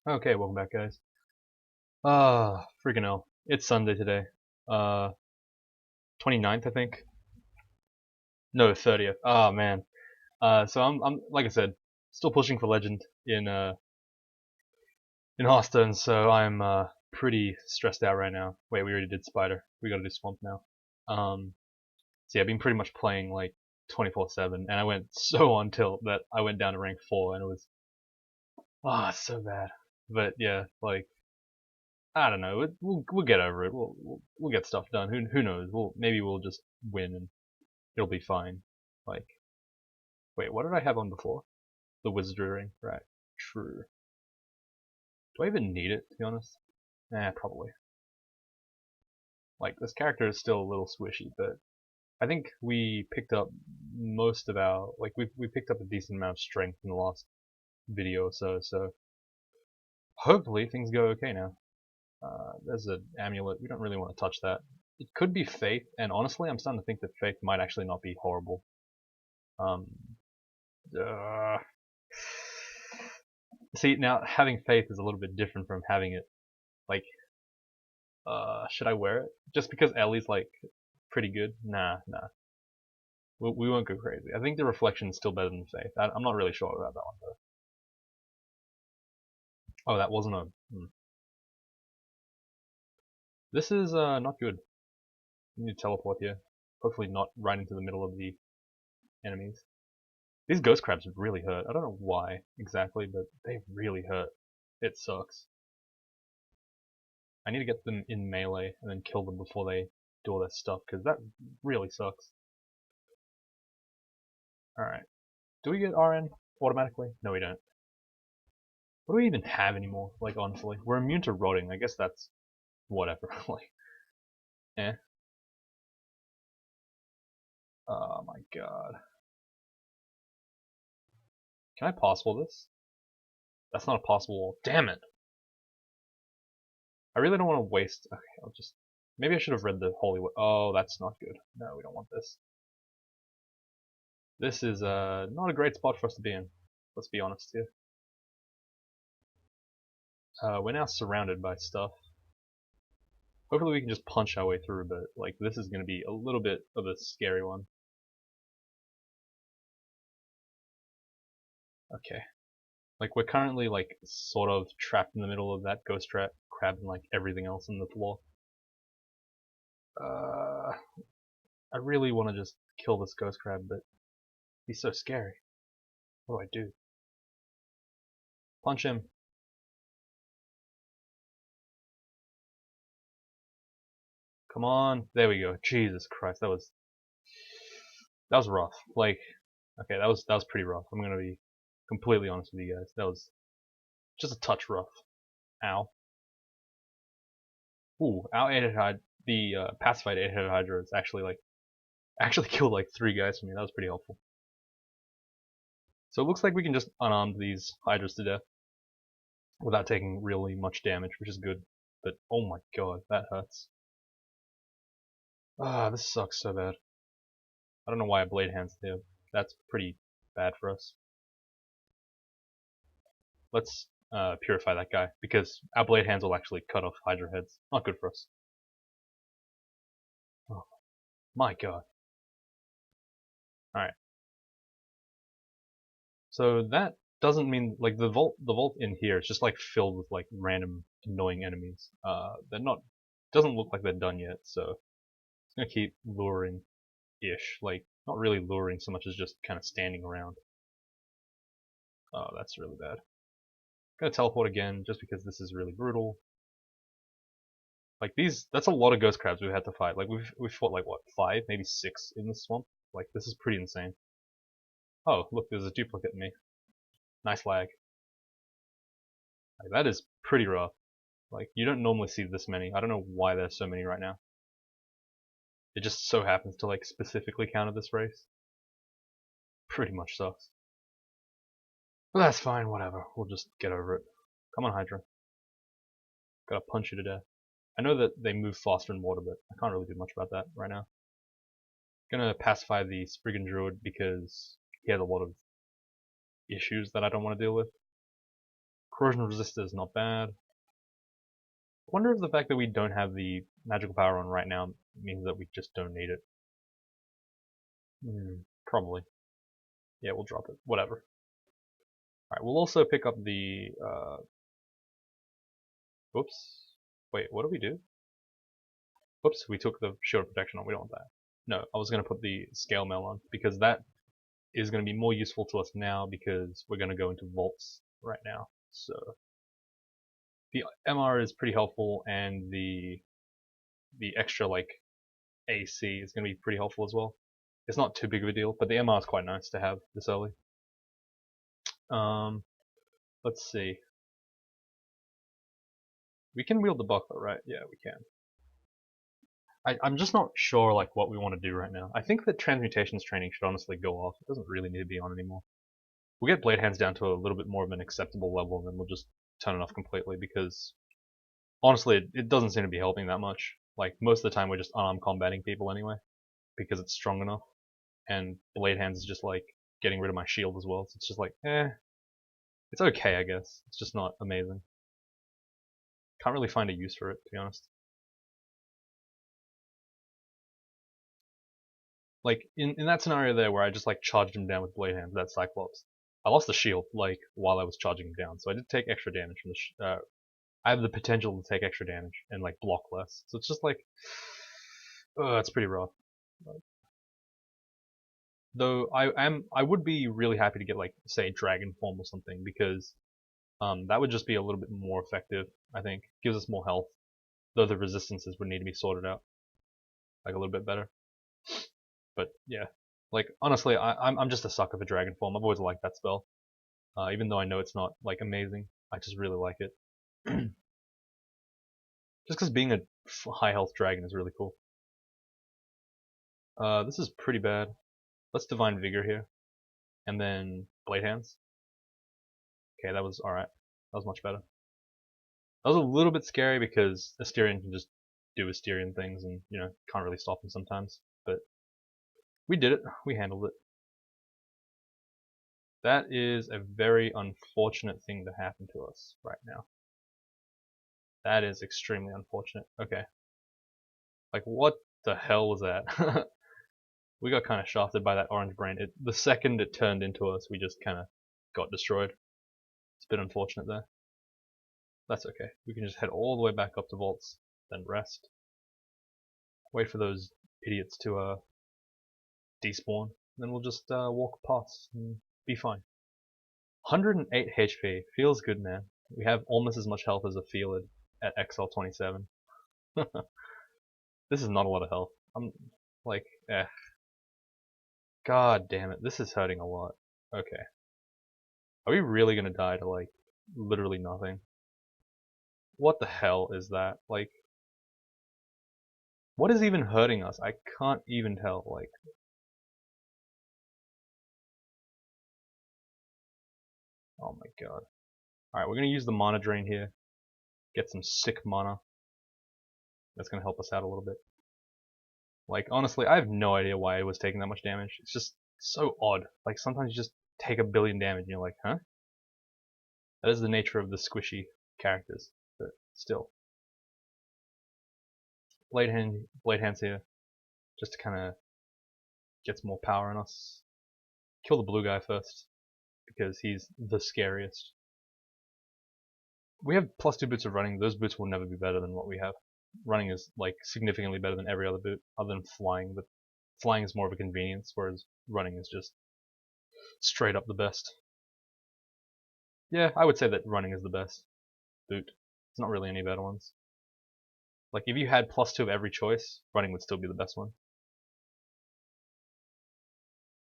Okay, welcome back, guys. Freaking hell. It's Sunday today. Uh, 29th, I think. No, 30th. Oh, man. So I'm like I said, still pushing for Legend in Hearthstone, so I'm pretty stressed out right now. Wait, we already did Spider. We gotta do Swamp now. So yeah, I've been pretty much playing like 24/7, and I went so on tilt that I went down to rank 4, and it was so bad. But yeah, like I don't know. We'll get over it. We'll get stuff done. Who knows? Maybe we'll just win and it'll be fine. Like, wait, what did I have on before? The Wizardry Ring, right? True. Do I even need it, to be honest? Probably. Like, this character is still a little squishy, but I think we picked up most of our we picked up a decent amount of strength in the last video or so. So hopefully things go okay now. There's an amulet. We don't really want to touch that. It could be Faith, and honestly, I'm starting to think that Faith might actually not be horrible. Um, uh, See, now having Faith is a little bit different from having it. Like, should I wear it? Just because Ellie's like pretty good? Nah. We won't go crazy. I think the reflection is still better than Faith. I'm not really sure about that one though. Oh, that wasn't a. This is not good. We need to teleport here. Hopefully not right into the middle of the enemies. These ghost crabs really hurt. I don't know why exactly, but they really hurt. It sucks. I need to get them in melee and then kill them before they do all their stuff, because that really sucks. Alright. Do we get RN automatically? No, we don't. What do we even have anymore? Like, honestly. We're immune to rotting. I guess that's whatever. Like, eh. Oh my god. Can I possible this? That's not a possible. Damn it. I really don't want to waste. Okay, I'll just. Maybe I should have read the Holy. Oh, that's not good. No, we don't want this. This is not a great spot for us to be in. Let's be honest here. We're now surrounded by stuff. Hopefully we can just punch our way through, but like this is going to be a little bit of a scary one. Okay. Like we're currently like sort of trapped in the middle of that ghost crab and like everything else on the floor. I really want to just kill this ghost crab, but he's so scary. What do I do? Punch him. Come on. There we go. Jesus Christ, that was rough. Like, okay, that was pretty rough. I'm gonna be completely honest with you guys. That was just a touch rough. Ow. Ooh, our 8-headed Hydra, the pacified 8-headed Hydra is actually killed like 3 guys for me. That was pretty helpful. So it looks like we can just unarm these Hydras to death without taking really much damage, which is good. But oh my god, that hurts. This sucks so bad. I don't know why a Blade Hand's there. That's pretty bad for us. Let's purify that guy, because our Blade Hands will actually cut off Hydra heads. Not good for us. Oh my god. Alright. So that doesn't mean like the vault in here is just like filled with like random annoying enemies. They're not doesn't look like they're done yet, so it's gonna keep luring ish. Like not really luring so much as just kind of standing around. Oh, that's really bad. Gonna teleport again just because this is really brutal. Like that's a lot of ghost crabs we've had to fight. Like we've fought like what 5, maybe 6 in this swamp. Like this is pretty insane. Oh look, there's a duplicate in me. Nice lag. Like, that is pretty rough. Like you don't normally see this many. I don't know why there's so many right now. It just so happens to like specifically counter this race. Pretty much sucks. But that's fine, whatever. We'll just get over it. Come on, Hydra. Gotta punch you to death. I know that they move faster in water, but I can't really do much about that right now. Gonna pacify the Spriggan Druid because he has a lot of issues that I don't want to deal with. Corrosion resistor is not bad. I wonder if the fact that we don't have the magical power on right now means that we just don't need it. Probably. Yeah, we'll drop it. Whatever. Alright, we'll also pick up the, whoops. Wait, what do we do? Whoops, we took the shield protection on. We don't want that. No, I was going to put the scale mail on, because that is going to be more useful to us now, because we're going to go into vaults right now. So, the MR is pretty helpful, and the extra, like, AC is going to be pretty helpful as well. It's not too big of a deal, but the MR is quite nice to have this early. Let's see. We can wield the buckler, right? Yeah, we can. I'm just not sure like what we want to do right now. I think that transmutations training should honestly go off. It doesn't really need to be on anymore. We'll get blade hands down to a little bit more of an acceptable level, and then we'll just turn it off completely, because honestly, it doesn't seem to be helping that much. Like, most of the time we're just unarmed combating people anyway, because it's strong enough. And blade hands is just like getting rid of my shield as well, so it's just like, it's okay, I guess. It's just not amazing. Can't really find a use for it, to be honest. Like, in that scenario there where I just like charged him down with blade hands, that Cyclops, I lost the shield, like, while I was charging him down, so I did take extra damage from the I have the potential to take extra damage and like block less. So it's just like, it's pretty rough. Though I would be really happy to get like, say, dragon form or something, because that would just be a little bit more effective. I think gives us more health, though the resistances would need to be sorted out like a little bit better. But yeah, like honestly, I'm just a sucker for dragon form. I've always liked that spell, even though I know it's not like amazing. I just really like it. Just because being a high health dragon is really cool. This is pretty bad. Let's Divine Vigor here. And then Blade Hands. Okay, that was alright. That was much better. That was a little bit scary because Asterion can just do Asterion things and, you know, can't really stop him sometimes. But we did it. We handled it. That is a very unfortunate thing to happen to us right now. That is extremely unfortunate. Okay. Like, what the hell was that? We got kind of shafted by that orange brain. The second it turned into us, we just kind of got destroyed. It's a bit unfortunate there. That's okay. We can just head all the way back up to vaults, then rest. Wait for those idiots to despawn. Then we'll just walk past and be fine. 108 HP. Feels good, man. We have almost as much health as a Feelid at XL27. This is not a lot of health. I'm like, God damn it. This is hurting a lot. Okay. Are we really gonna die to like literally nothing? What the hell is that? Like, what is even hurting us? I can't even tell. Like, oh my god. Alright, we're gonna use the mana drain here. Get some sick mana. That's gonna help us out a little bit. Like, honestly, I have no idea why it was taking that much damage. It's just so odd. Like, sometimes you just take a billion damage and you're like, huh? That is the nature of the squishy characters, but still. Blade hands here, just to kind of get some more power in us. Kill the blue guy first, because he's the scariest. We have +2 boots of running. Those boots will never be better than what we have. Running is like significantly better than every other boot, other than flying. But flying is more of a convenience, whereas running is just straight up the best. Yeah, I would say that running is the best boot. There's not really any better ones. Like, if you had +2 of every choice, running would still be the best one.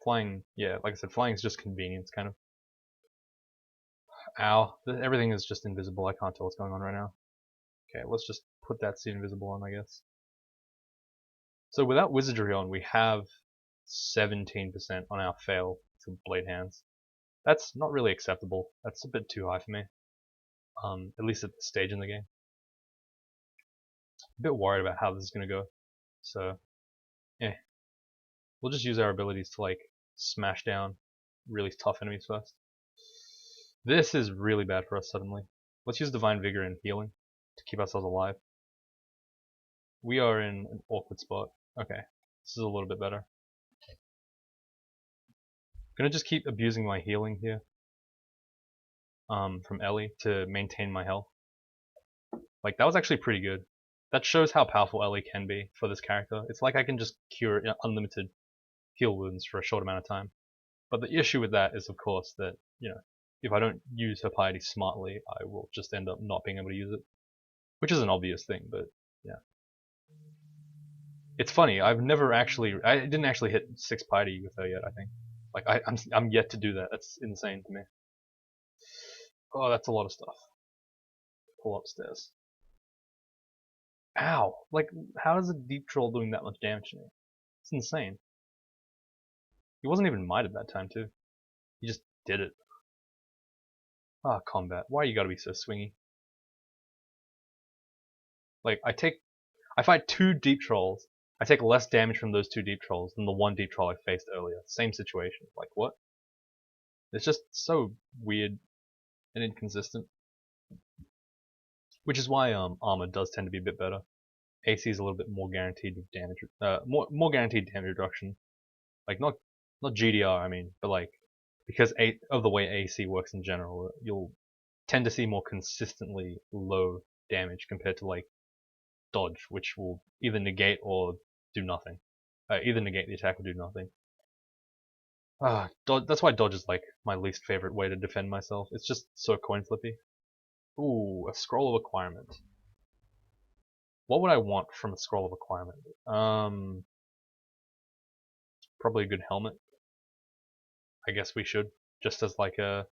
Flying, yeah, like I said, flying is just convenience, kind of. Ow, everything is just invisible. I can't tell what's going on right now. Okay, let's just put that seed invisible on, I guess. So without wizardry on, we have 17% on our fail to blade hands. That's not really acceptable. That's a bit too high for me. At least at this stage in the game. A bit worried about how this is going to go. So, we'll just use our abilities to like smash down really tough enemies first. This is really bad for us suddenly. Let's use Divine Vigor and Healing to keep ourselves alive. We are in an awkward spot. Okay, this is a little bit better. Gonna just keep abusing my healing here. From Ellie to maintain my health. Like, that was actually pretty good. That shows how powerful Ellie can be for this character. It's like I can just cure unlimited heal wounds for a short amount of time. But the issue with that is, of course, that, if I don't use her piety smartly, I will just end up not being able to use it. Which is an obvious thing, but yeah. It's funny, I didn't actually hit 6 piety with her yet, I think. Like, I'm yet to do that. That's insane to me. Oh, that's a lot of stuff. Pull upstairs. Ow! Like, how is a deep troll doing that much damage to me? It's insane. He wasn't even mited that time, too. He just did it. Ah, combat. Why you gotta be so swingy? Like, I fight 2 deep trolls. I take less damage from those 2 deep trolls than the 1 deep troll I faced earlier. Same situation. Like, what? It's just so weird and inconsistent. Which is why armor does tend to be a bit better. AC is a little bit more guaranteed damage, more guaranteed damage reduction. Like not GDR, I mean, but like because of the way AC works in general, you'll tend to see more consistently low damage compared to like dodge, which will either negate or do nothing. Either negate the attack or do nothing. That's why dodge is like my least favorite way to defend myself. It's just so coin flippy. Ooh, a scroll of acquirement. What would I want from a scroll of acquirement? Probably a good helmet. I guess we should, just as like it's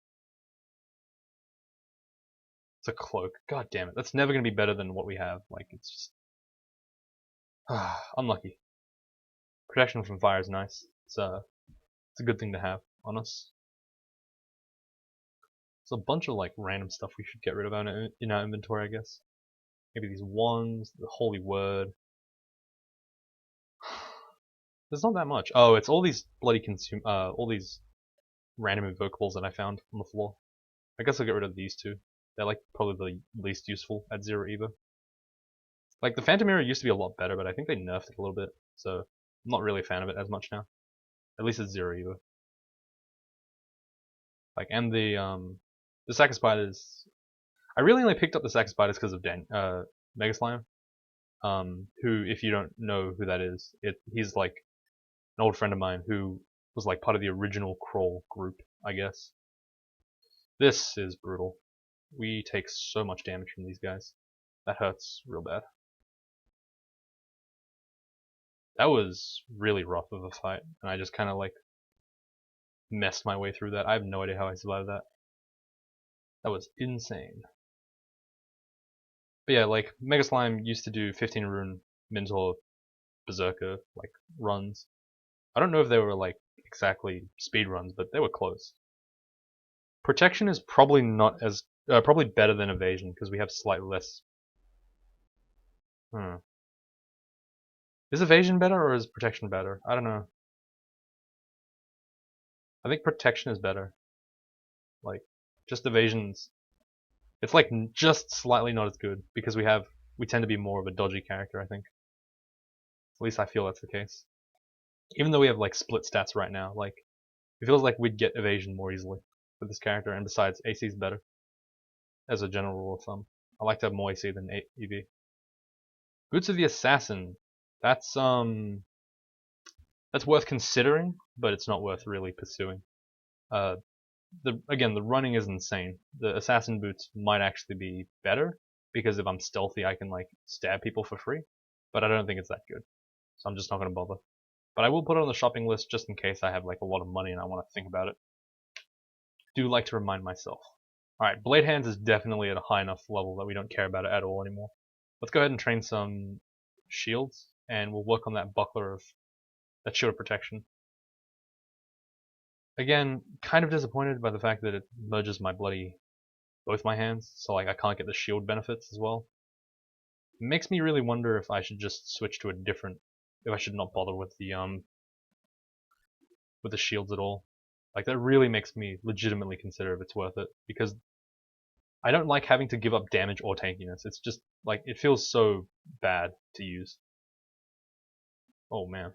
a cloak. God damn it, that's never gonna be better than what we have. Like it's just unlucky. Protection from fire is nice. It's a good thing to have on us. There's a bunch of like random stuff we should get rid of in our inventory, I guess. Maybe these wands, the holy word. There's not that much. Oh, it's all these bloody all these random invocables that I found on the floor. I guess I'll get rid of these two. They're like probably the least useful at 0 EVA. Like the Phantom Mirror used to be a lot better, but I think they nerfed it a little bit, so I'm not really a fan of it as much now. At least it's 0 EVA. Like, and the Sack of Spiders. I really only picked up the Sack of Spiders because of Mega Slime. Who, if you don't know who that is, he's like an old friend of mine who was like part of the original Crawl group, I guess. This is brutal. We take so much damage from these guys. That hurts real bad. That was really rough of a fight, and I just kind of like messed my way through that. I have no idea how I survived that. That was insane. But yeah, like Mega Slime used to do 15 rune Minotaur Berserker like runs. I don't know if they were like exactly speed runs, but they were close. Protection is probably not as probably better than evasion because we have slightly less. Is evasion better or is protection better? I don't know. I think protection is better. Like, just evasion's... It's like just slightly not as good because we tend to be more of a dodgy character, I think. At least I feel that's the case. Even though we have like split stats right now, like, it feels like we'd get evasion more easily with this character, and besides, AC is better. As a general rule of thumb. I like to have more AC than EV. Boots of the Assassin. That's worth considering, but it's not worth really pursuing. Again, the running is insane. The assassin boots might actually be better because if I'm stealthy, I can like stab people for free. But I don't think it's that good, so I'm just not gonna bother. But I will put it on the shopping list just in case I have like a lot of money and I want to think about it. Do like to remind myself. All right, Blade Hands is definitely at a high enough level that we don't care about it at all anymore. Let's go ahead and train some shields, and we'll work on that buckler of that shield of protection. Again, kind of disappointed by the fact that it merges both my hands, so like I can't get the shield benefits as well. It makes me really wonder if I should just switch to if I should not bother with the shields at all. Like that really makes me legitimately consider if it's worth it, because I don't like having to give up damage or tankiness. It's just like it feels so bad to use. Oh man.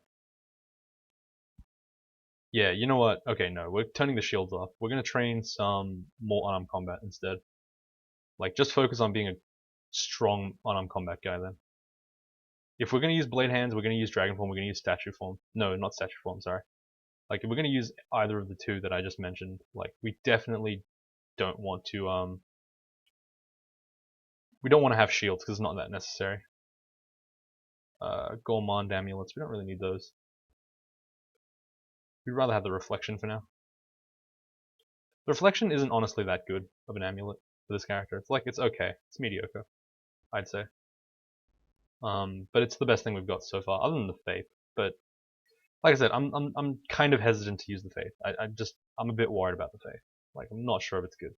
Yeah, you know what? Okay, no, we're turning the shields off. We're gonna train some more unarmed combat instead. Like just focus on being a strong unarmed combat guy then. If we're gonna use blade hands, we're gonna use dragon form, we're gonna use statue form. No, not statue form, sorry. Like if we're gonna use either of the two that I just mentioned, like we definitely don't want to we don't want to have shields because it's not that necessary. Gourmand amulets, we don't really need those. We'd rather have the reflection for now. The reflection isn't honestly that good of an amulet for this character. It's like it's okay. It's mediocre, I'd say. But it's the best thing we've got so far, other than the faith. But like I said, I'm kind of hesitant to use the faith. I'm a bit worried about the faith. Like I'm not sure if it's good.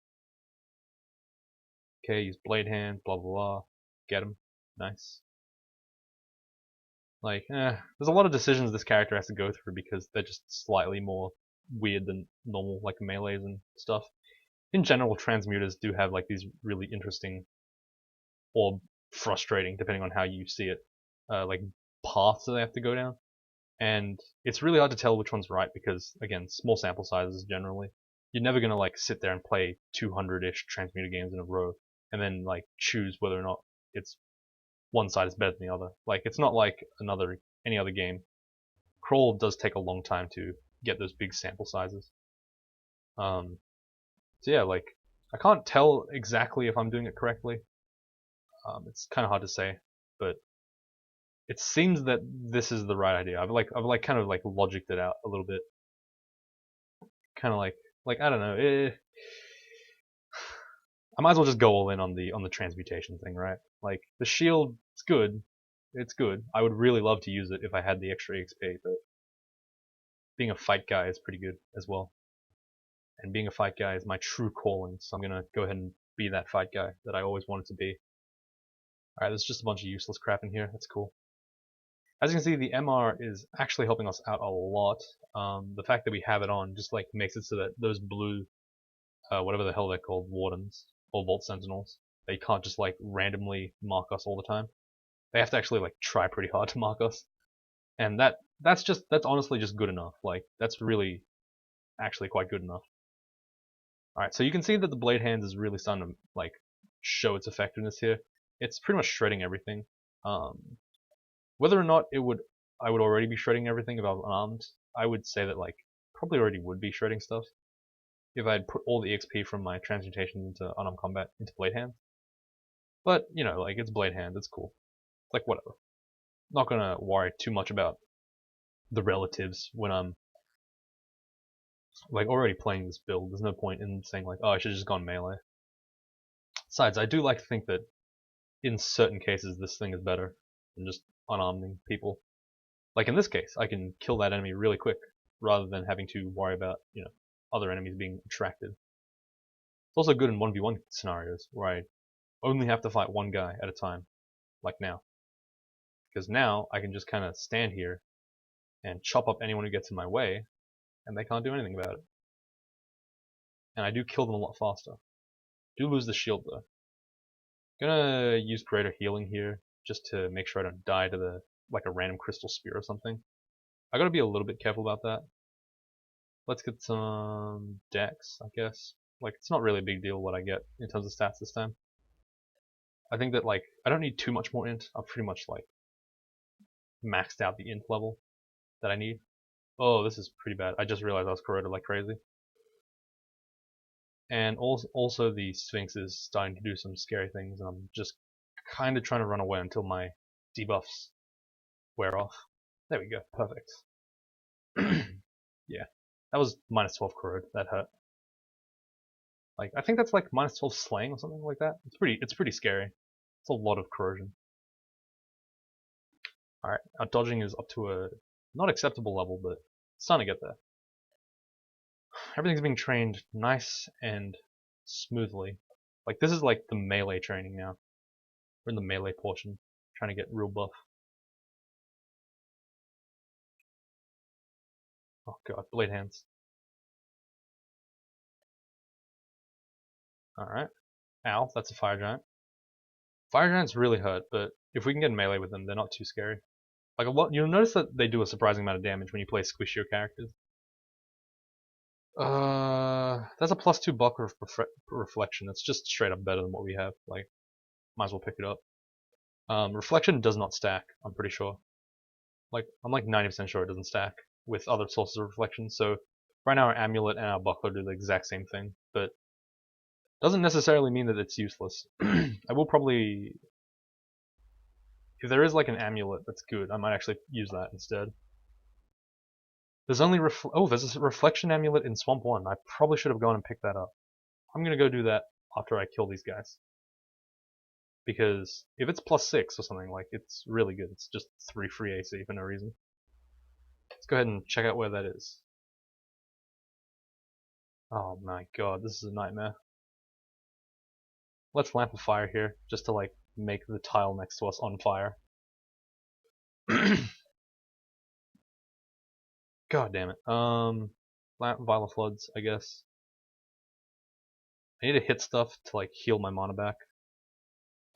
Okay, use blade hand, blah blah blah. Get him, nice. Like, there's a lot of decisions this character has to go through because they're just slightly more weird than normal, like melees and stuff. In general, transmuters do have like these really interesting or frustrating, depending on how you see it, like paths that they have to go down. And it's really hard to tell which one's right because, again, small sample sizes generally. You're never gonna like sit there and play 200-ish transmuter games in a row and then like choose whether or not it's one side is better than the other. Like it's not like any other game. Crawl does take a long time to get those big sample sizes. So yeah, like I can't tell exactly if I'm doing it correctly. It's kind of hard to say, but it seems that this is the right idea. I've kind of like logicked it out a little bit. Kind of like I don't know. I might as well just go all in on the transmutation thing, right? Like the shield, it's good. It's good. I would really love to use it if I had the extra XP, but being a fight guy is pretty good as well. And being a fight guy is my true calling, so I'm gonna go ahead and be that fight guy that I always wanted to be. Alright, there's just a bunch of useless crap in here. That's cool. As you can see, the MR is actually helping us out a lot. The fact that we have it on just like makes it so that those blue, whatever the hell they're called, wardens or vault sentinels, they can't just like randomly mark us all the time. They have to actually like try pretty hard to mark us, and that's honestly just good enough. Like that's really actually quite good enough. Alright, so you can see that the blade hands is really starting to like show its effectiveness here. It's pretty much shredding everything. Whether or not I would already be shredding everything if I was unarmed, I would say that like probably already would be shredding stuff if I'd put all the XP from my transmutation into unarmed combat into blade hand. But you know, like it's blade hand, it's cool. It's like whatever. Not gonna worry too much about the relatives when I'm like already playing this build. There's no point in saying like, oh, I should have just gone melee. Besides, I do like to think that in certain cases this thing is better than just unarming people. Like in this case, I can kill that enemy really quick rather than having to worry about, other enemies being attracted. It's also good in 1v1 scenarios where I only have to fight one guy at a time, like now. Because now I can just kind of stand here and chop up anyone who gets in my way, and they can't do anything about it. And I do kill them a lot faster. Do lose the shield though. Gonna use greater healing here just to make sure I don't die to like a random crystal spear or something. I gotta be a little bit careful about that. Let's get some dex, I guess. Like it's not really a big deal what I get in terms of stats this time. I think that like I don't need too much more int. I've pretty much like maxed out the int level that I need. Oh, this is pretty bad. I just realized I was corroded like crazy. And also the Sphinx is starting to do some scary things, and I'm just kind of trying to run away until my debuffs wear off. There we go, perfect. Yeah, that was minus 12 corrode. That hurt. Like I think that's like minus 12 slaying or something like that. It's pretty scary. It's a lot of corrosion. All right, our dodging is up to a not acceptable level, but it's starting to get there. Everything's being trained nice and smoothly. Like this is like the melee training now. We're in the melee portion, trying to get real buff. Oh god, blade hands. Alright. Ow, that's a fire giant. Fire giants really hurt, but if we can get melee with them, they're not too scary. Like a lot, you'll notice that they do a surprising amount of damage when you play squishier characters. That's a +2 buck reflection. That's just straight up better than what we have. Like, might as well pick it up. Reflection does not stack, I'm pretty sure. Like, I'm like 90% sure it doesn't stack with other sources of reflection. So right now our amulet and our buckler do the exact same thing, but doesn't necessarily mean that it's useless. I will probably, if there is like an amulet that's good, I might actually use that instead. There's only there's a reflection amulet in Swamp 1. I probably should have gone and picked that up. I'm gonna go do that after I kill these guys. Because if it's +6 or something, like, it's really good. It's just 3 free AC for no reason. Let's go ahead and check out where that is. Oh my god, this is a nightmare. Let's lamp a fire here, just to like make the tile next to us on fire. God damn it. Lamp Vial of Floods, I guess. I need to hit stuff to like heal my mana back.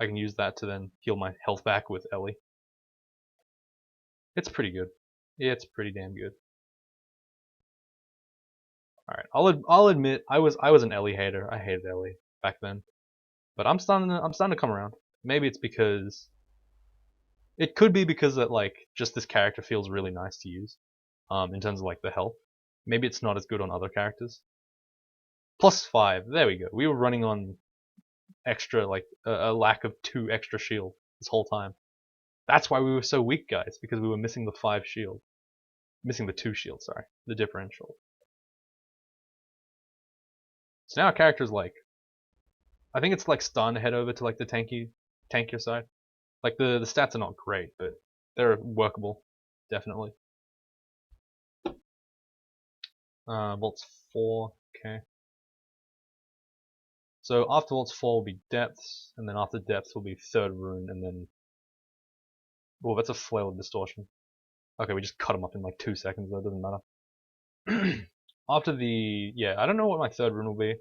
I can use that to then heal my health back with Ellie. It's pretty good. It's pretty damn good. Alright, I'll admit I was an Ellie hater. I hated Ellie back then. But I'm starting to come around. Maybe it's because it could be because that like just this character feels really nice to use. In terms of like the health. Maybe it's not as good on other characters. +5, there we go. We were running on extra, like a lack of 2 extra shield this whole time. That's why we were so weak, guys, because we were missing the 5 shield. Missing the 2 shield, sorry. The differential. So now our character's like, I think it's like starting to head over to like the tankier side. Like the stats are not great, but they're workable, definitely. Volts 4, okay. So after Volts 4 will be Depths, and then after Depths will be Third Rune, and then... Oh, that's a Flail of Distortion. Okay, we just cut him up in like 2 seconds, though, doesn't matter. After the... Yeah, I don't know what my Third Rune will be.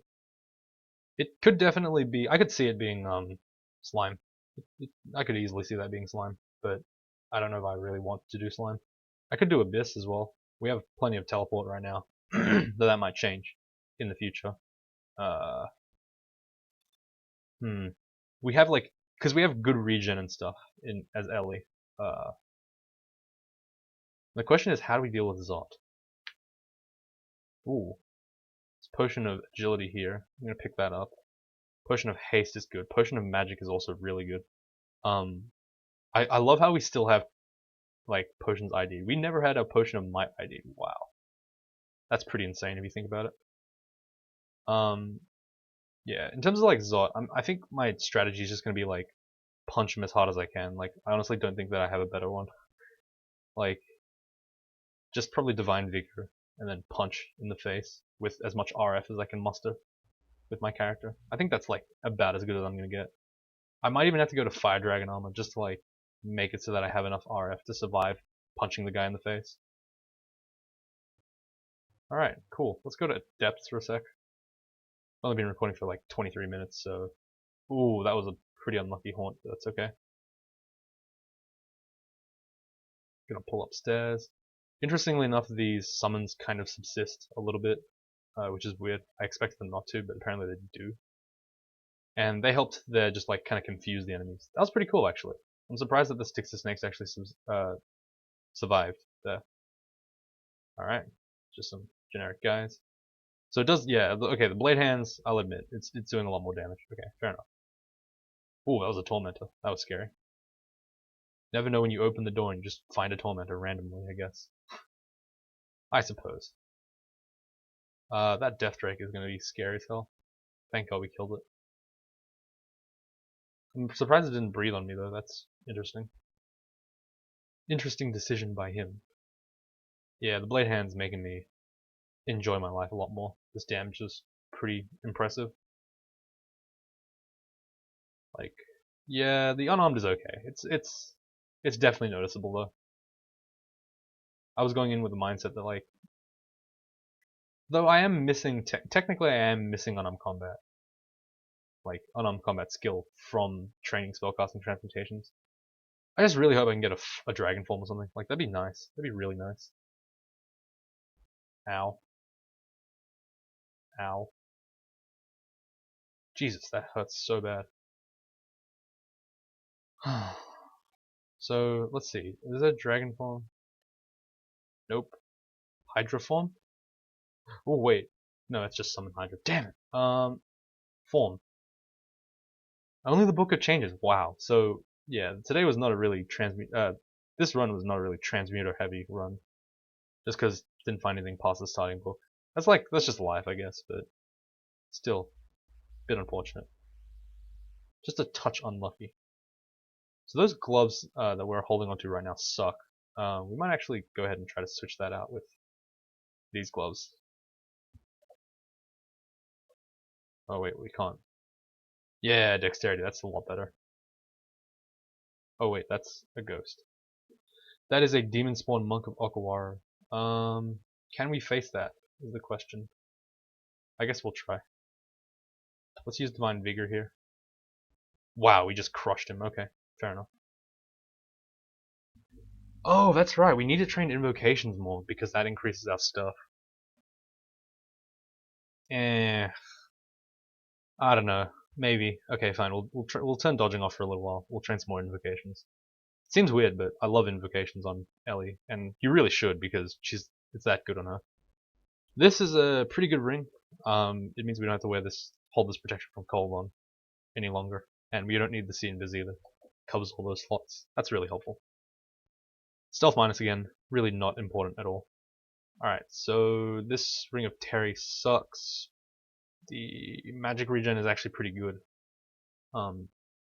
It could definitely be... I could see it being Slime. I could easily see that being Slime, but I don't know if I really want to do Slime. I could do Abyss as well. We have plenty of Teleport right now, though that might change in the future. We have like, because we have good regen and stuff in as Ellie. The question is, how do we deal with Zot? Ooh, it's Potion of Agility here. I'm gonna pick that up. Potion of Haste is good. Potion of Magic is also really good. I love how we still have like Potions ID. We never had a Potion of Might ID. Wow, that's pretty insane if you think about it. Yeah, in terms of like Zot, I think my strategy is just gonna be like punch him as hard as I can. Like, I honestly don't think that I have a better one. Like, just probably Divine Vigor and then punch in the face with as much RF as I can muster with my character. I think that's like about as good as I'm gonna get. I might even have to go to Fire Dragon Armor just to like make it so that I have enough RF to survive punching the guy in the face. Alright, cool. Let's go to Depths for a sec. I've only been recording for like 23 minutes, so... Ooh, that was a pretty unlucky haunt, but that's okay. Gonna pull upstairs. Interestingly enough, these summons kind of subsist a little bit, which is weird. I expected them not to, but apparently they do. And they helped there just like kind of confuse the enemies. That was pretty cool, actually. I'm surprised that the Sticks to Snakes actually survived there. Alright, just some generic guys. So it does, yeah, okay, the Blade Hands, I'll admit, it's doing a lot more damage. Okay, fair enough. Ooh, that was a Tormentor. That was scary. Never know when you open the door and you just find a Tormentor randomly, I guess. I suppose. That Death Drake is going to be scary as hell. Thank God we killed it. I'm surprised it didn't breathe on me though, that's interesting. Interesting decision by him. Yeah, the Blade Hand's making me enjoy my life a lot more. This damage is pretty impressive. Like, yeah, the unarmed is okay. It's definitely noticeable though. I was going in with the mindset that like, though I am missing, technically I am missing unarmed combat. like unarmed combat skill from training spellcasting transmutations. I just really hope I can get a dragon form or something. Like that'd be nice. That'd be really nice. Ow. Ow. Jesus, that hurts so bad. So let's see. Is that dragon form? Nope. Hydra form? Oh wait. No, it's just summon Hydra. Damn it. Form. Only the book of changes. Wow. So yeah, today was not a really this run was not a really transmuter heavy run. Just because didn't find anything past the starting book. That's just life, I guess, but still a bit unfortunate. Just a touch unlucky. So those gloves that we're holding onto right now suck. We might actually go ahead and try to switch that out with these gloves. Oh wait, we can't. Yeah, dexterity, that's a lot better. Oh wait, that's a ghost. That is a demon spawn monk of Okawara. Can we face that? Is the question. I guess we'll try. Let's use Divine Vigor here. Wow, we just crushed him. Okay, fair enough. Oh, that's right. We need to train invocations more because that increases our stuff. Eh, I don't know. Maybe. Okay, fine. We'll turn dodging off for a little while. We'll train some more invocations. Seems weird, but I love invocations on Ellie, and you really should because it's that good on her. This is a pretty good ring. It means we don't have to hold this protection from cold on any longer, and we don't need the C invis either. Covers all those slots. That's really helpful. Stealth minus again, really not important at all. Alright, so this Ring of Terry sucks. The magic regen is actually pretty good.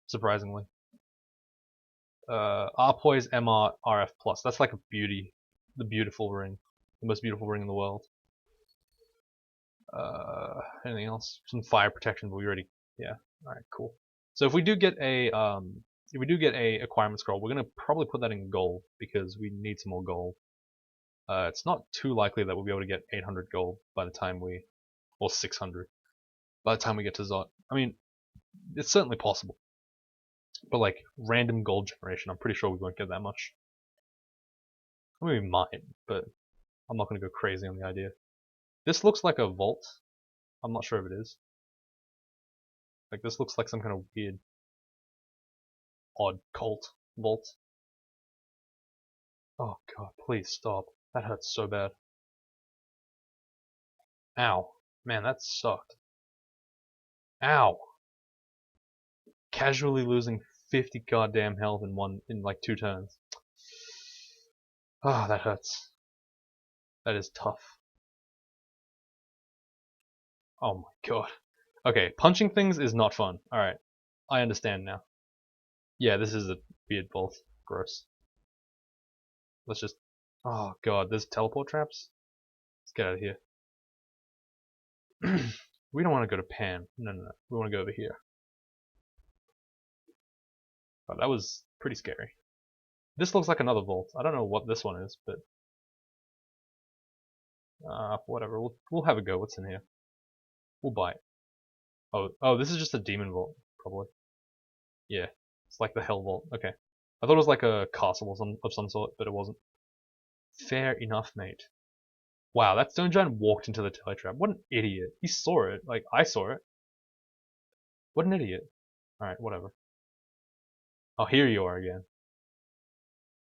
Surprisingly. Arpoise MR RF plus. That's like a beauty. The beautiful ring. The most beautiful ring in the world. Anything else? Some fire protection, but we already yeah. Alright, cool. So if we do get a acquirement scroll, we're gonna probably put that in gold because we need some more gold. It's not too likely that we'll be able to get 800 gold by the time or 600 by the time we get to Zot. I mean, it's certainly possible, but like random gold generation, I'm pretty sure we won't get that much. I mean, we might, but I'm not gonna go crazy on the idea. This looks like a vault. I'm not sure if it is. Like this looks like some kind of weird, odd cult vault. Oh god, please stop. That hurts so bad. Ow. Man, that sucked. Ow. Casually losing 50 goddamn health in like 2 turns. Ah, oh, that hurts. That is tough. Oh my god. Okay, punching things is not fun. Alright. I understand now. Yeah, this is a weird vault. Gross. Let's just... Oh god, there's teleport traps? Let's get out of here. We don't want to go to Pan. No. We want to go over here. Oh, that was pretty scary. This looks like another vault. I don't know what this one is, but... whatever. We'll have a go. What's in here? We'll buy it. Oh, this is just a demon vault, probably. Yeah, it's like the Hell Vault. Okay. I thought it was like a castle of some sort, but it wasn't. Fair enough, mate. Wow, that stone giant walked into the teletrap. What an idiot. He saw it. Like, I saw it. What an idiot. Alright, whatever. Oh, here you are again.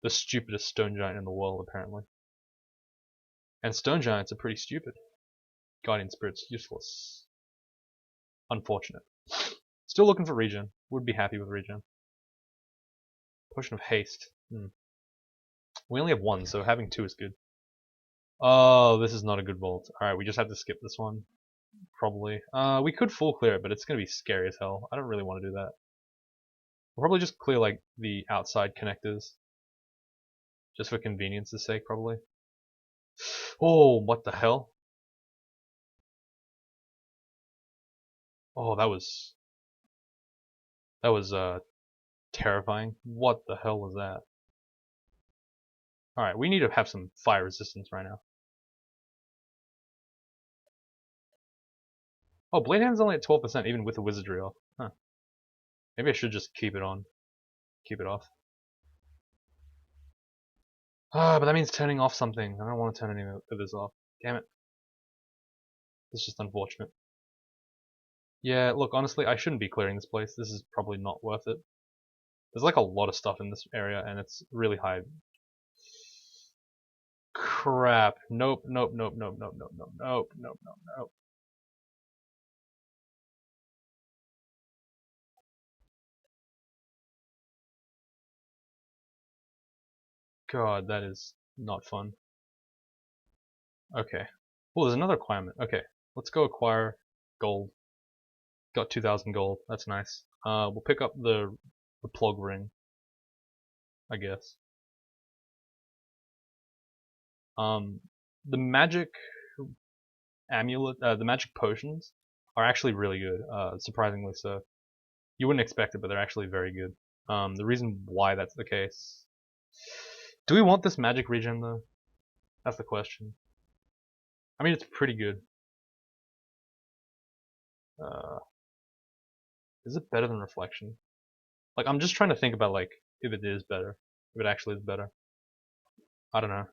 The stupidest stone giant in the world, apparently. And stone giants are pretty stupid. Guardian Spirit's useless. Unfortunate. Still looking for regen. Would be happy with regen. Potion of Haste. We only have 1, so having 2 is good. Oh, this is not a good vault. Alright, we just have to skip this one. Probably. We could full clear it, but it's gonna be scary as hell. I don't really want to do that. We'll probably just clear like the outside connectors. Just for convenience's sake, probably. Oh, what the hell? Oh, that was terrifying. What the hell was that? Alright, we need to have some fire resistance right now. Oh, Blade Hand's only at 12%, even with the Wizardry off. Huh. Maybe I should just keep it on. Keep it off. Ah, but that means turning off something. I don't want to turn any of this off. Damn it. It's just unfortunate. Yeah, look, honestly, I shouldn't be clearing this place. This is probably not worth it. There's like a lot of stuff in this area, and it's really high. Crap. Nope, nope, nope, nope, nope, nope, nope, nope, nope, nope, nope. God, that is not fun. Okay. Well, there's another requirement. Okay, let's go acquire gold. Got 2,000 gold. That's nice. We'll pick up the plug ring, I guess. Um, the magic amulet, the magic potions are actually really good. Surprisingly so. You wouldn't expect it, but they're actually very good. The reason why that's the case. Do we want this magic regen though? That's the question. I mean, it's pretty good. Uh, is it better than reflection? Like, I'm just trying to think about like if it is better, if it actually is better. I don't know.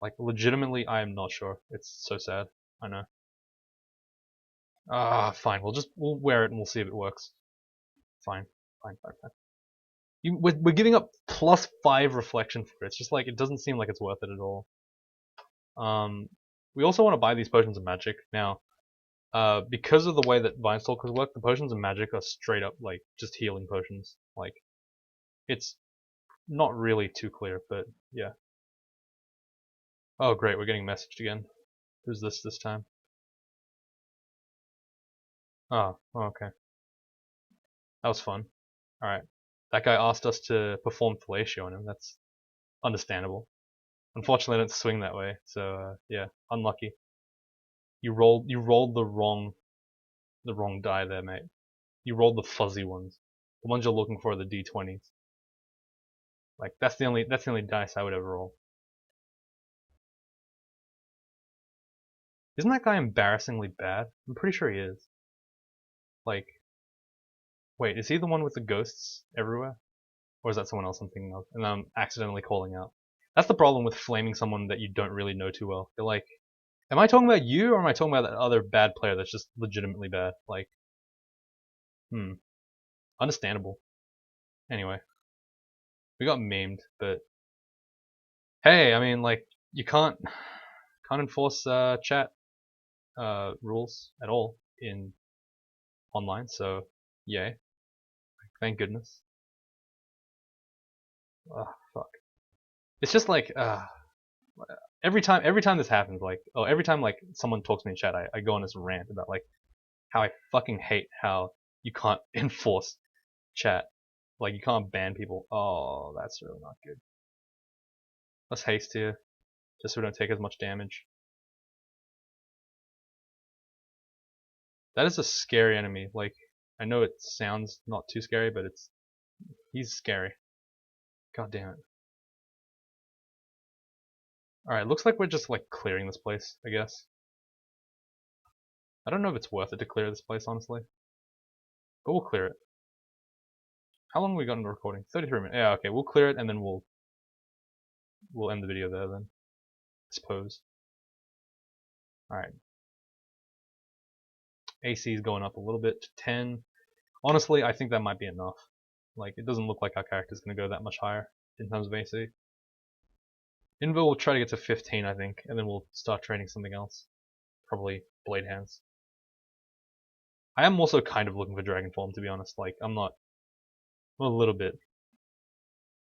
Like, legitimately, I am not sure. It's so sad. I know. Ah, fine. We'll wear it and we'll see if it works. Fine, fine, fine, fine. We're giving up +5 reflection for it. It's just like it doesn't seem like it's worth it at all. We also want to buy these potions of magic now. Because of the way that Vine Stalkers work, the potions of magic are straight up like just healing potions. Like, it's not really too clear, but yeah. Oh great, we're getting messaged again. Who's this time? Oh, okay. That was fun. Alright. That guy asked us to perform fellatio on him. That's understandable. Unfortunately, I don't swing that way, so yeah, unlucky. You rolled the wrong die there, mate. You rolled the fuzzy ones. The ones you're looking for are the d20s. Like that's the only dice I would ever roll. Isn't that guy embarrassingly bad? I'm pretty sure he is. Like, wait, is he the one with the ghosts everywhere? Or is that someone else I'm thinking of? And I'm accidentally calling out. That's the problem with flaming someone that you don't really know too well. You're like, am I talking about you or am I talking about that other bad player that's just legitimately bad? Like, understandable. Anyway, we got memed, but hey, I mean, like, you can't enforce chat rules at all in online, so yay, thank goodness. Oh, fuck. It's just like every time this happens, like every time like someone talks to me in chat, I go on this rant about like how I fucking hate how you can't enforce chat, like you can't ban people. Oh, that's really not good. Let's haste here, just so we don't take as much damage. That is a scary enemy. Like, I know it sounds not too scary, but he's scary. God damn it. Alright, looks like we're just like clearing this place, I guess. I don't know if it's worth it to clear this place, honestly. But we'll clear it. How long have we got in the recording? 33 minutes. Yeah, okay, we'll clear it and then we'll end the video there then. I suppose. Alright. AC is going up a little bit to 10. Honestly, I think that might be enough. Like, it doesn't look like our character's gonna go that much higher in terms of AC. Invo will try to get to 15, I think, and then we'll start training something else. Probably Blade Hands. I am also kind of looking for Dragon Form, to be honest. Like, I'm a little bit.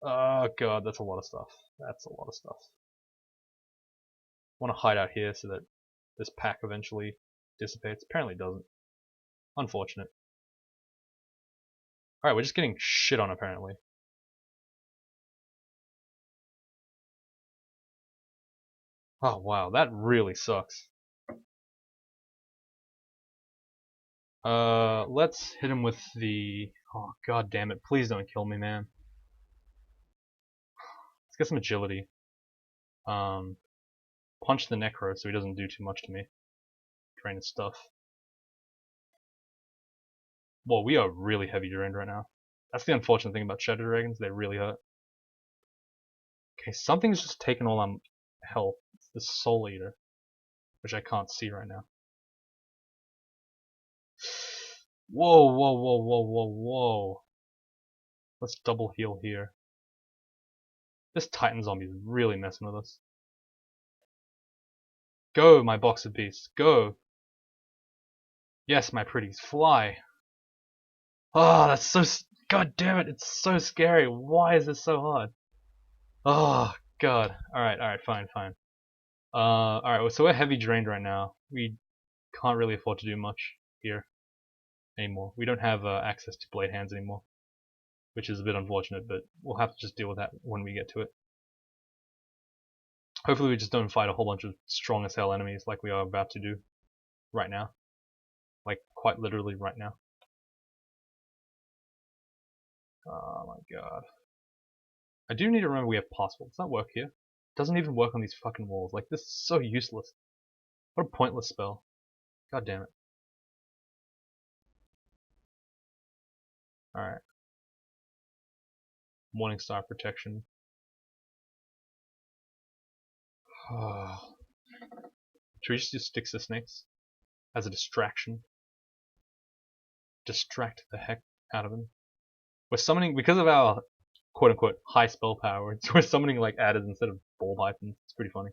Oh god, that's a lot of stuff. That's a lot of stuff. I want to hide out here so that this pack eventually dissipates. Apparently it doesn't. Unfortunate. Alright, we're just getting shit on apparently. Oh wow, that really sucks. Let's hit him with the... Oh god damn it, please don't kill me, man. Let's get some agility. Punch the Necro so he doesn't do too much to me. Drain his stuff. Well, we are really heavy drained right now. That's the unfortunate thing about Shadow Dragons, they really hurt. Okay, something's just taken all our health. It's the Soul Eater, which I can't see right now. Whoa, whoa, whoa, whoa, whoa, whoa. Let's double heal here. This Titan zombie is really messing with us. Go, my box of beasts, go! Yes, my pretties, fly! Oh, that's so... God damn it, it's so scary. Why is this so hard? Oh, God. Alright, fine. Alright, so we're heavy drained right now. We can't really afford to do much here anymore. We don't have access to blade hands anymore, which is a bit unfortunate, but we'll have to just deal with that when we get to it. Hopefully we just don't fight a whole bunch of strong as hell enemies like we are about to do right now. Like, quite literally right now. Oh my god. I do need to remember we have possible. Does that work here? It doesn't even work on these fucking walls. Like, this is so useless. What a pointless spell. God damn it. Alright. Morningstar protection. Should we just do sticks to snakes? As a distraction? Distract the heck out of him. We're summoning, because of our quote-unquote high spell power, we're summoning like adders instead of ball pythons. It's pretty funny.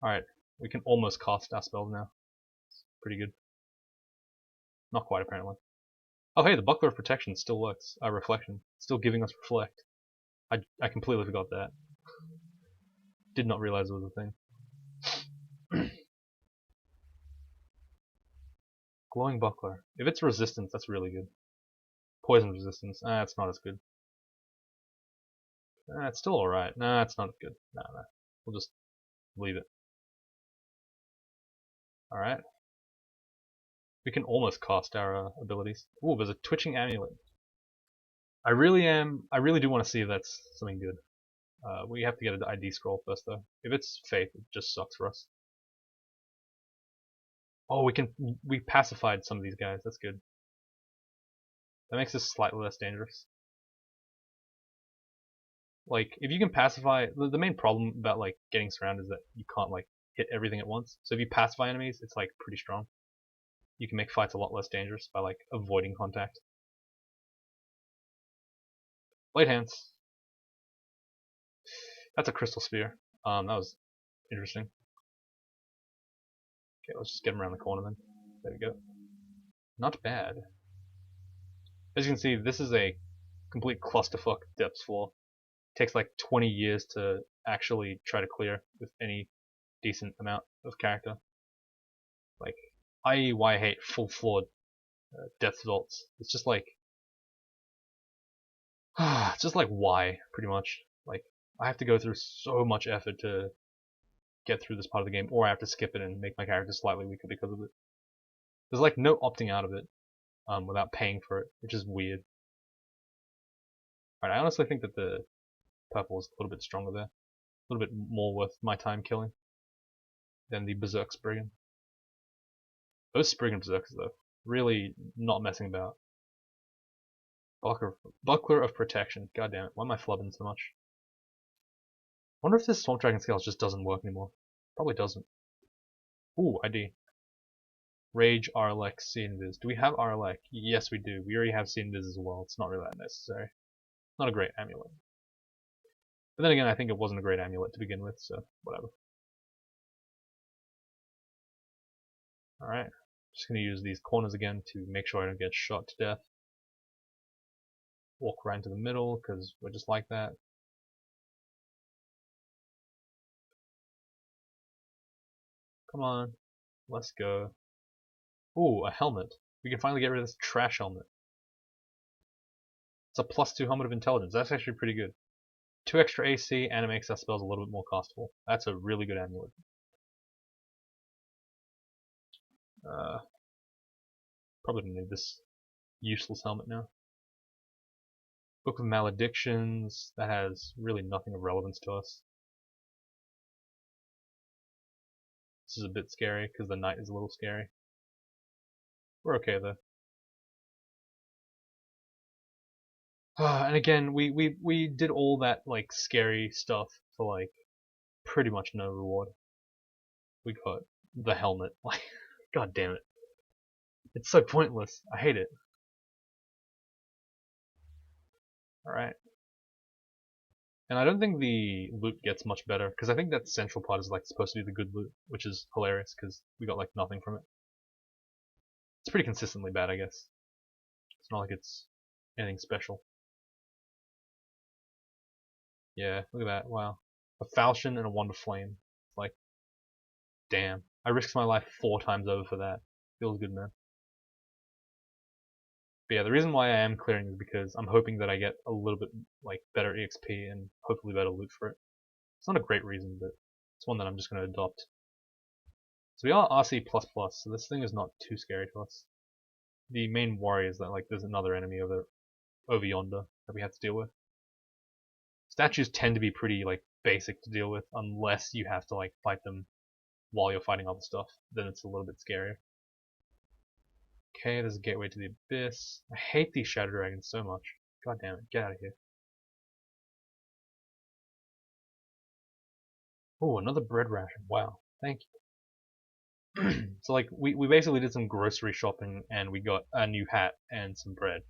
Alright, we can almost cast our spells now. It's pretty good. Not quite, apparently. Oh hey, the Buckler of Protection still works. Reflection. Still giving us Reflect. I completely forgot that. Did not realize it was a thing. Glowing Buckler. If it's resistance, that's really good. Poison resistance. It's not as good. It's still alright. Nah, it's not good. Nah. We'll just leave it. Alright. We can almost cast our abilities. Ooh, there's a Twitching Amulet. I really do want to see if that's something good. We have to get an ID scroll first though. If it's Faith, it just sucks for us. Oh, we pacified some of these guys. That's good. That makes us slightly less dangerous. Like, if you can pacify, the main problem about like getting surrounded is that you can't like hit everything at once. So if you pacify enemies, it's like pretty strong. You can make fights a lot less dangerous by like avoiding contact. Blade hands. That's a crystal sphere. That was interesting. Okay, let's just get him around the corner then. There we go. Not bad. As you can see, this is a complete clusterfuck depths floor. It takes like 20 years to actually try to clear with any decent amount of character. Like, i.e. why I hate full floored depth vaults. It's just like, it's just like why, pretty much. Like, I have to go through so much effort to get through this part of the game, or I have to skip it and make my character slightly weaker because of it. There's like no opting out of it without paying for it, which is weird. Alright, I honestly think that the purple is a little bit stronger there. A little bit more worth my time killing than the Berserk Spriggan. Those Spriggan Berserkers though, really not messing about. Buckler of Protection. God damn it, why am I flubbing so much? I wonder if this Swamp Dragon Scales just doesn't work anymore. Probably doesn't. Ooh, ID. Rage, Arlek, See Invis. Do we have Arlek? Yes, we do. We already have See Invis as well. It's not really that necessary. Not a great amulet. But then again, I think it wasn't a great amulet to begin with, so whatever. Alright. Just gonna use these corners again to make sure I don't get shot to death. Walk right into the middle, because we're just like that. Come on. Let's go. Ooh, a helmet. We can finally get rid of this trash helmet. It's a +2 helmet of intelligence. That's actually pretty good. 2 extra AC, and it makes our spells a little bit more castable. That's a really good amulet. Probably don't need this useless helmet now. Book of Maledictions. That has really nothing of relevance to us. This is a bit scary, because the knight is a little scary. We're okay though. And again, we did all that like scary stuff for like pretty much no reward. We got the helmet. Like, god damn it. It's so pointless. I hate it. Alright. And I don't think the loot gets much better, because I think that central part is like supposed to be the good loot, which is hilarious, because we got like nothing from it. It's pretty consistently bad, I guess. It's not like it's anything special. Yeah, look at that, wow. A falchion and a wand of flame. Like, damn. I risked my life 4 times over for that. Feels good, man. But yeah, the reason why I am clearing is because I'm hoping that I get a little bit like better EXP and hopefully better loot for it. It's not a great reason, but it's one that I'm just going to adopt. So we are RC++, so this thing is not too scary to us. The main worry is that like there's another enemy over yonder that we have to deal with. Statues tend to be pretty like basic to deal with unless you have to like fight them while you're fighting other stuff. Then it's a little bit scarier. Okay, there's a gateway to the abyss. I hate these shadow dragons so much. God damn it, get out of here. Oh, another bread ration. Wow, thank you. So like we basically did some grocery shopping and we got a new hat and some bread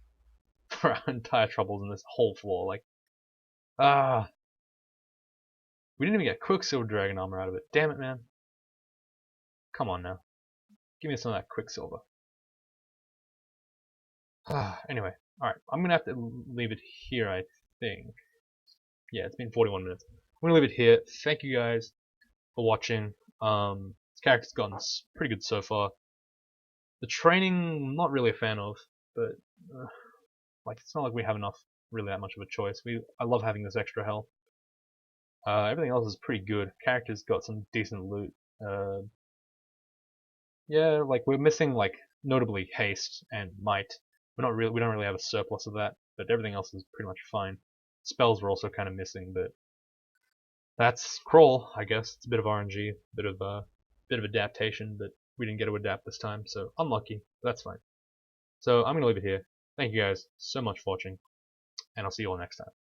for our entire troubles in this whole floor. Like, ah, we didn't even get Quicksilver Dragon armor out of it. Damn it, man. Come on now. Give me some of that Quicksilver. Anyway, alright. I'm going to have to leave it here, I think. Yeah, it's been 41 minutes. I'm going to leave it here. Thank you guys for watching. This character's gotten pretty good so far. The training, I'm not really a fan of, but like it's not like we have enough, really that much of a choice. I love having this extra health. Everything else is pretty good. Character's got some decent loot. Yeah, like we're missing like notably haste and might. We don't really have a surplus of that, but everything else is pretty much fine. Spells we're also kind of missing, but that's crawl, I guess. It's a bit of RNG, bit of adaptation, but we didn't get to adapt this time, so unlucky. But that's fine. So I'm gonna leave it here. Thank you guys so much for watching, and I'll see you all next time.